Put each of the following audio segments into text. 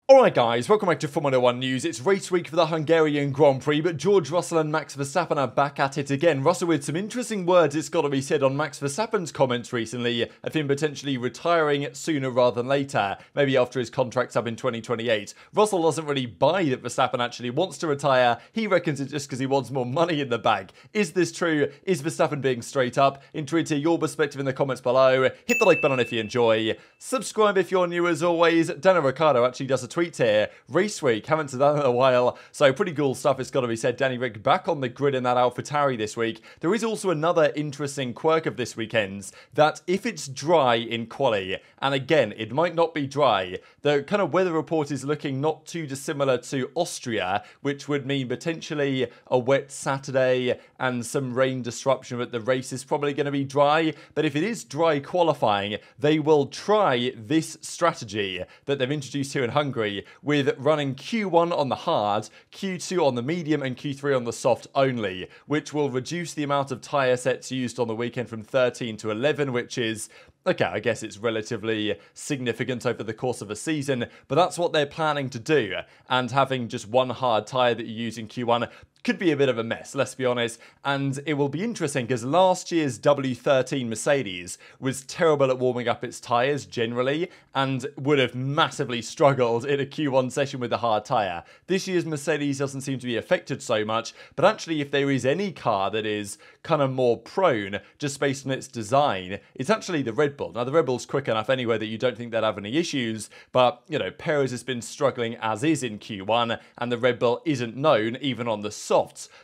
Alright guys, welcome back to Formula 1 news. It's race week for the Hungarian Grand Prix, but George Russell and Max Verstappen are back at it again. Russell with some interesting words, it's got to be said, on Max Verstappen's comments recently of him potentially retiring sooner rather than later, maybe after his contract's up in 2028. Russell doesn't really buy that Verstappen actually wants to retire. He reckons it's just because he wants more money in the bag. Is this true? Is Verstappen being straight up? Intrigued to hear your perspective in the comments below. Hit the like button if you enjoy. Subscribe if you're new as always. Daniel Ricciardo actually does a tweet here. Race week, haven't done that in a while, so pretty cool stuff, it's got to be said. Danny Rick back on the grid in that Alfa Tauri this week. There is also another interesting quirk of this weekend's, that if it's dry in quali, and again, it might not be dry, the kind of weather report is looking not too dissimilar to Austria, which would mean potentially a wet Saturday and some rain disruption, but the race is probably going to be dry. But if it is dry qualifying, they will try this strategy that they've introduced here in Hungary, with running Q1 on the hard, Q2 on the medium, and Q3 on the soft only, which will reduce the amount of tyre sets used on the weekend from 13 to 11, which is, okay, I guess it's relatively significant over the course of a season, but that's what they're planning to do. And having just one hard tyre that you use in Q1 could be a bit of a mess, let's be honest. And it will be interesting because last year's W13 Mercedes was terrible at warming up its tyres generally and would have massively struggled in a Q1 session with a hard tyre. This year's Mercedes doesn't seem to be affected so much, but actually if there is any car that is kind of more prone just based on its design, it's actually the Red Bull. Now the Red Bull's quick enough anyway that you don't think they'd have any issues, but you know, Perez has been struggling as is in Q1, and the Red Bull isn't known, even on the softs,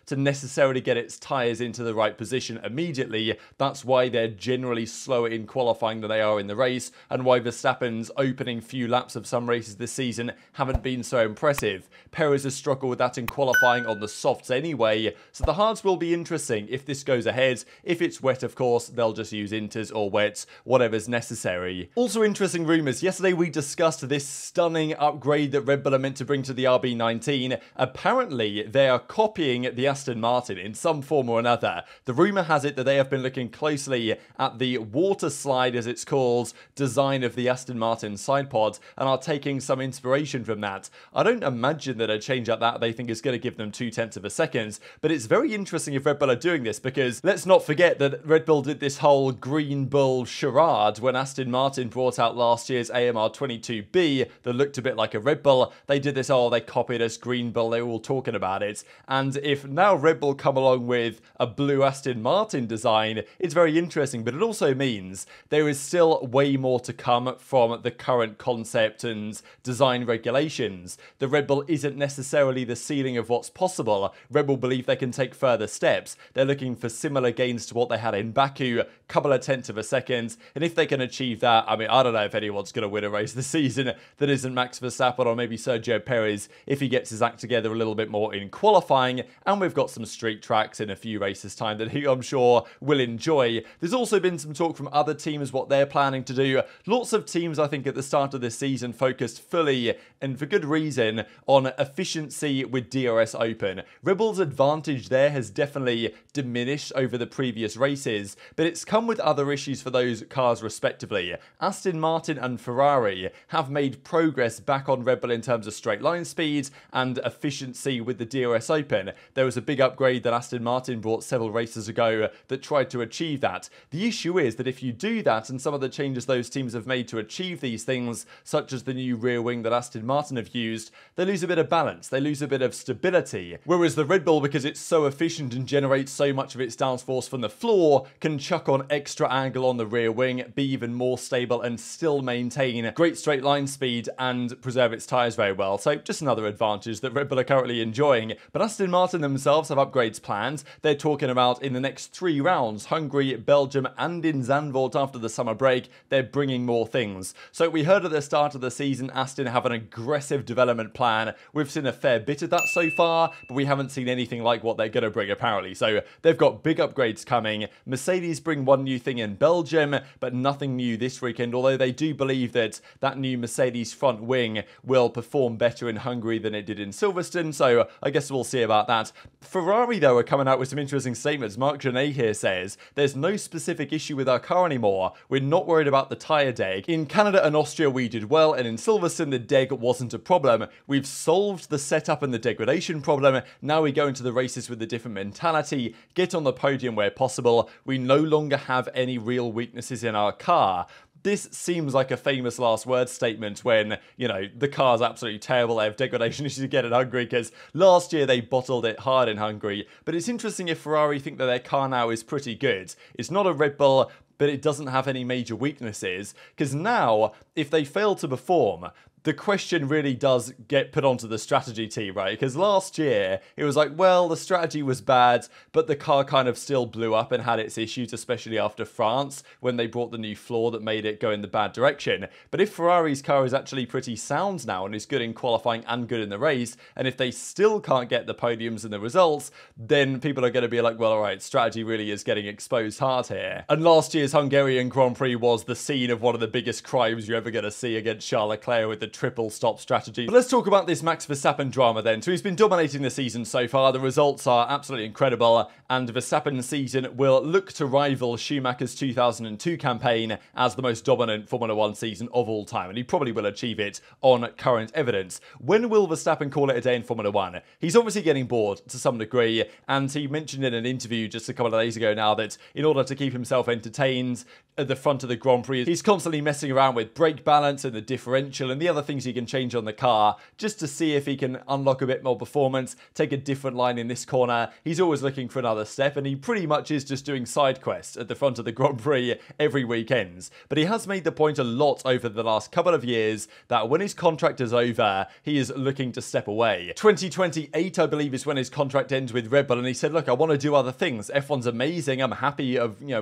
to necessarily get its tyres into the right position immediately. That's why they're generally slower in qualifying than they are in the race, and why Verstappen's opening few laps of some races this season haven't been so impressive. Perez has struggled with that in qualifying on the softs anyway, so the hards will be interesting if this goes ahead. If it's wet, of course, they'll just use inters or wets, whatever's necessary. Also interesting rumours. Yesterday we discussed this stunning upgrade that Red Bull are meant to bring to the RB19. Apparently they are copying the Aston Martin in some form or another. The rumour has it that they have been looking closely at the water slide, as it's called, design of the Aston Martin side pod, and are taking some inspiration from that. I don't imagine that a change like that they think is going to give them 0.2 of a second, but it's very interesting if Red Bull are doing this, because let's not forget that Red Bull did this whole Green Bull charade when Aston Martin brought out last year's AMR 22B that looked a bit like a Red Bull. They did this, oh, they copied us, Green Bull, they were all talking about it. And if now Red Bull come along with a blue Aston Martin design, it's very interesting, but it also means there is still way more to come from the current concept and design regulations. The Red Bull isn't necessarily the ceiling of what's possible. Red Bull believe they can take further steps. They're looking for similar gains to what they had in Baku, couple of tenths of a second, and if they can achieve that, I mean, I don't know if anyone's going to win a race this season that isn't Max Verstappen or maybe Sergio Perez if he gets his act together a little bit more in qualifying, and we've got some street tracks in a few races time that I'm sure will enjoy. There's also been some talk from other teams what they're planning to do. Lots of teams, I think, at the start of this season focused fully, and for good reason, on efficiency with DRS open. Red Bull's advantage there has definitely diminished over the previous races, but it's come with other issues for those cars respectively. Aston Martin and Ferrari have made progress back on Red Bull in terms of straight line speed and efficiency with the DRS open. There was a big upgrade that Aston Martin brought several races ago that tried to achieve that. The issue is that if you do that, and some of the changes those teams have made to achieve these things, such as the new rear wing that Aston Martin have used, they lose a bit of balance, they lose a bit of stability. Whereas the Red Bull, because it's so efficient and generates so much of its downforce from the floor, can chuck on extra angle on the rear wing, be even more stable, and still maintain great straight line speed and preserve its tyres very well. So just another advantage that Red Bull are currently enjoying. But Aston Martin themselves have upgrades planned. They're talking about in the next 3 rounds, Hungary, Belgium, and in Zandvoort after the summer break, they're bringing more things. So we heard at the start of the season, Aston have an aggressive development plan. We've seen a fair bit of that so far, but we haven't seen anything like what they're going to bring apparently. So they've got big upgrades coming. Mercedes bring one new thing in Belgium, but nothing new this weekend, although they do believe that that new Mercedes front wing will perform better in Hungary than it did in Silverstone. So I guess we'll see about about that. Ferrari, though, are coming out with some interesting statements. Mark Genet here says, there's no specific issue with our car anymore. We're not worried about the tyre deg. In Canada and Austria, we did well, and in Silverstone, the deg wasn't a problem. We've solved the setup and the degradation problem. Now we go into the races with a different mentality, get on the podium where possible. We no longer have any real weaknesses in our car. This seems like a famous last word statement when, you know, the car's absolutely terrible. They have degradation issues again in Hungary because last year they bottled it hard in Hungary. But it's interesting if Ferrari think that their car now is pretty good. It's not a Red Bull, but it doesn't have any major weaknesses. Because now, if they fail to perform, the question really does get put onto the strategy team, right? Because last year, it was like, well, the strategy was bad, but the car kind of still blew up and had its issues, especially after France, when they brought the new floor that made it go in the bad direction. But if Ferrari's car is actually pretty sound now and is good in qualifying and good in the race, and if they still can't get the podiums and the results, then people are going to be like, well, all right, strategy really is getting exposed hard here. And last year's Hungarian Grand Prix was the scene of one of the biggest crimes you're ever going to see against Charles Leclerc with the triple stop strategy. But let's talk about this Max Verstappen drama then. So he's been dominating the season so far. The results are absolutely incredible, and Verstappen's season will look to rival Schumacher's 2002 campaign as the most dominant Formula 1 season of all time, and he probably will achieve it on current evidence. When will Verstappen call it a day in Formula 1? He's obviously getting bored to some degree, and he mentioned in an interview just a couple of days ago now that in order to keep himself entertained at the front of the Grand Prix, he's constantly messing around with brake balance and the differential and the other things he can change on the car just to see if he can unlock a bit more performance, take a different line in this corner. He's always looking for another step, and he pretty much is just doing side quests at the front of the Grand Prix every weekend. But he has made the point a lot over the last couple of years that when his contract is over, he is looking to step away. 2028, I believe, is when his contract ends with Red Bull, and he said, look, I want to do other things. F1's amazing. I'm happy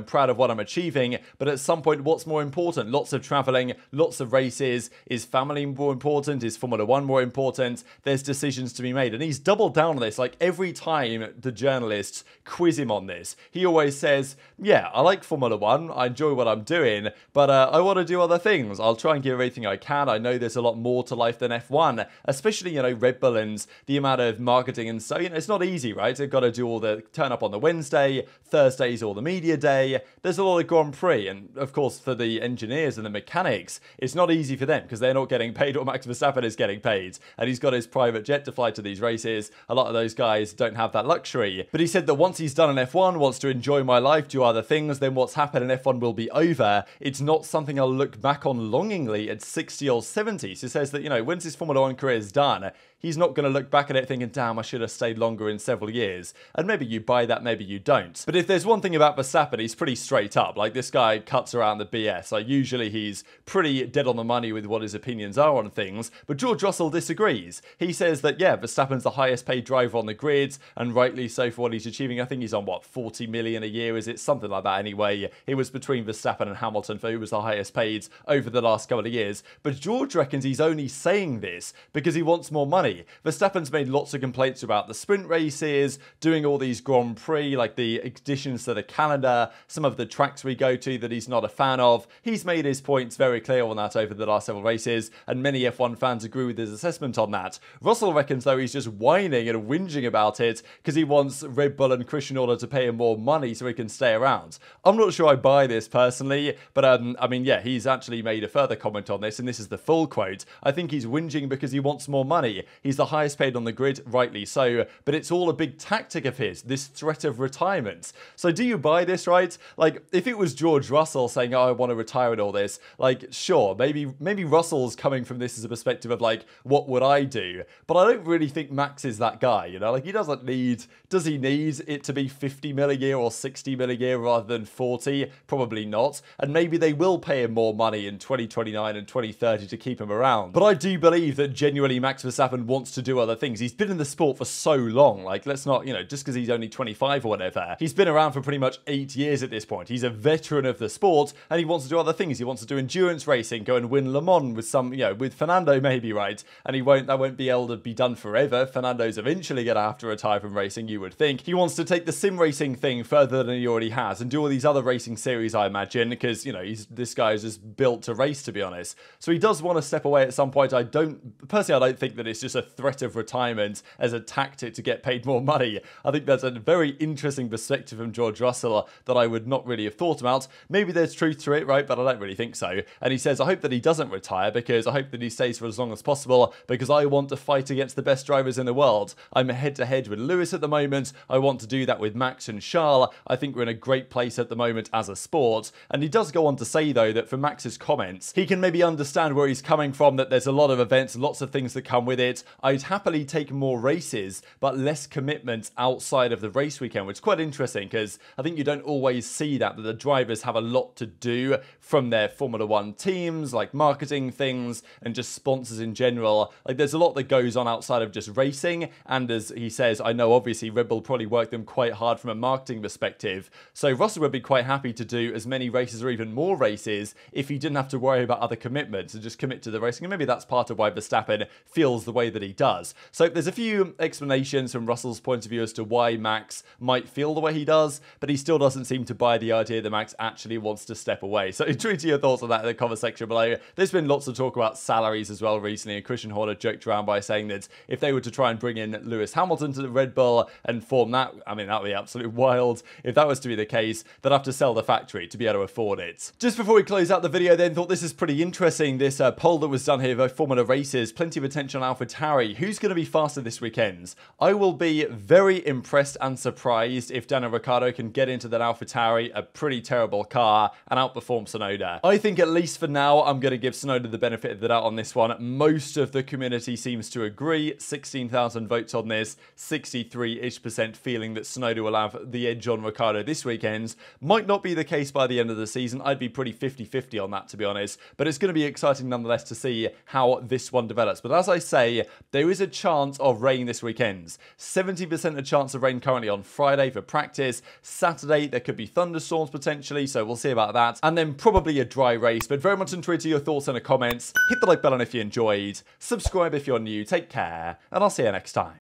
proud of what I'm achieving, but at some point, what's more important? Lots of traveling, lots of races. Is family more important? Is Formula 1 more important? There's decisions to be made. And he's doubled down on this. Like every time the journalists quiz him on this, he always says, yeah, I like Formula 1. I enjoy what I'm doing, but I want to do other things. I'll try and give everything I can. I know there's a lot more to life than F1, especially, Red Bull and the amount of marketing and so, it's not easy, right? They've got to do all the turn up on the Wednesday, Thursday's all the media day. There's a lot of Grand Prix. And of course, for the engineers and the mechanics, it's not easy for them because they're not getting paid what Max Verstappen is getting paid, and he's got his private jet to fly to these races. A lot of those guys don't have that luxury. But he said that once he's done an F1, wants to enjoy my life, do other things, then what's happened in F1 will be over. It's not something I'll look back on longingly at 60 or 70. So he says that, once his Formula 1 career is done, he's not going to look back at it thinking, damn, I should have stayed longer in several years. And maybe you buy that, maybe you don't. But if there's one thing about Verstappen, he's pretty straight up. Like, this guy cuts around the BS. Like, usually he's pretty dead on the money with what his opinions are on things. But George Russell disagrees. He says that, yeah, Verstappen's the highest paid driver on the grid, and rightly so for what he's achieving. I think he's on, 40 million a year, is it? Something like that anyway. It was between Verstappen and Hamilton for who was the highest paid over the last couple of years. But George reckons he's only saying this because he wants more money. Verstappen's made lots of complaints about the sprint races, doing all these Grand Prix, like the additions to the calendar, some of the tracks we go to that he's not a fan of. He's made his points very clear on that over the last several races, and many F1 fans agree with his assessment on that. Russell reckons, though, he's just whining and whinging about it because he wants Red Bull and Christian Horner to pay him more money so he can stay around. I'm not sure I buy this personally, but yeah, he's actually made a further comment on this, and this is the full quote. I think he's whinging because he wants more money. He's the highest paid on the grid, rightly so, but it's all a big tactic of his, this threat of retirement. So do you buy this, right? Like, if it was George Russell saying, oh, I want to retire and all this, like, sure, maybe Russell's coming from this as a perspective of, like, what would I do? But I don't really think Max is that guy, Like, he doesn't need, does he need it to be 50 mil a year or 60 mil a year rather than 40? Probably not. And maybe they will pay him more money in 2029 and 2030 to keep him around. But I do believe that genuinely Max Verstappen wants to do other things. He's been in the sport for so long. Like, let's not, just because he's only 25 or whatever, he's been around for pretty much 8 years at this point. He's a veteran of the sport, and he wants to do other things. He wants to do endurance racing, go and win Le Mans with some, with Fernando maybe, right? And that won't be able to be done forever. Fernando's eventually going to have to retire from racing, you would think. He wants to take the sim racing thing further than he already has and do all these other racing series, I imagine, because, this guy is just built to race, to be honest. So he does want to step away at some point. Personally, I don't think that it's just a threat of retirement as a tactic to get paid more money. I think that's a very interesting perspective from George Russell that I would not really have thought about. Maybe there's truth to it, right? But I don't really think so. And he says, I hope that he doesn't retire because I hope that he stays for as long as possible because I want to fight against the best drivers in the world. I'm head-to-head with Lewis at the moment. I want to do that with Max and Charles. I think we're in a great place at the moment as a sport. And he does go on to say, though, that from Max's comments, he can maybe understand where he's coming from, that there's a lot of events, lots of things that come with it. I'd happily take more races, but less commitment outside of the race weekend, which is quite interesting because I think you don't always see that the drivers have a lot to do from their Formula One teams, like marketing things and just sponsors in general. Like there's a lot that goes on outside of just racing. And as he says, I know obviously Red Bull probably worked them quite hard from a marketing perspective. So Russell would be quite happy to do as many races or even more races if he didn't have to worry about other commitments and just commit to the racing. And maybe that's part of why Verstappen feels the way that he does. So there's a few explanations from Russell's point of view as to why Max might feel the way he does, but he still doesn't seem to buy the idea that Max actually wants to step away. So intrigued to your thoughts on that in the comment section below. There's been lots of talk about salaries as well recently, and Christian Horner joked around by saying that if they were to try and bring in Lewis Hamilton to the Red Bull and form that, I mean, that would be absolutely wild. If that was to be the case, they'd have to sell the factory to be able to afford it. Just before we close out the video then, thought this is pretty interesting. This poll that was done here by Formula Races, plenty of attention on AlphaTauri. Who's going to be faster this weekend? I will be very impressed and surprised if Daniel Ricciardo can get into that AlphaTauri, a pretty terrible car, and outperform Tsunoda. I think at least for now, I'm going to give Tsunoda the benefit of the doubt on this one. Most of the community seems to agree. 16,000 votes on this, 63-ish% feeling that Tsunoda will have the edge on Ricciardo this weekend. Might not be the case by the end of the season. I'd be pretty 50-50 on that, to be honest. But it's going to be exciting nonetheless to see how this one develops. But as I say, there is a chance of rain this weekend. 70% a chance of rain currently on Friday for practice. Saturday, there could be thunderstorms potentially, so we'll see about that. And then probably a dry race. But very much intrigued to your thoughts in the comments. Hit the like button if you enjoyed. Subscribe if you're new. Take care, and I'll see you next time.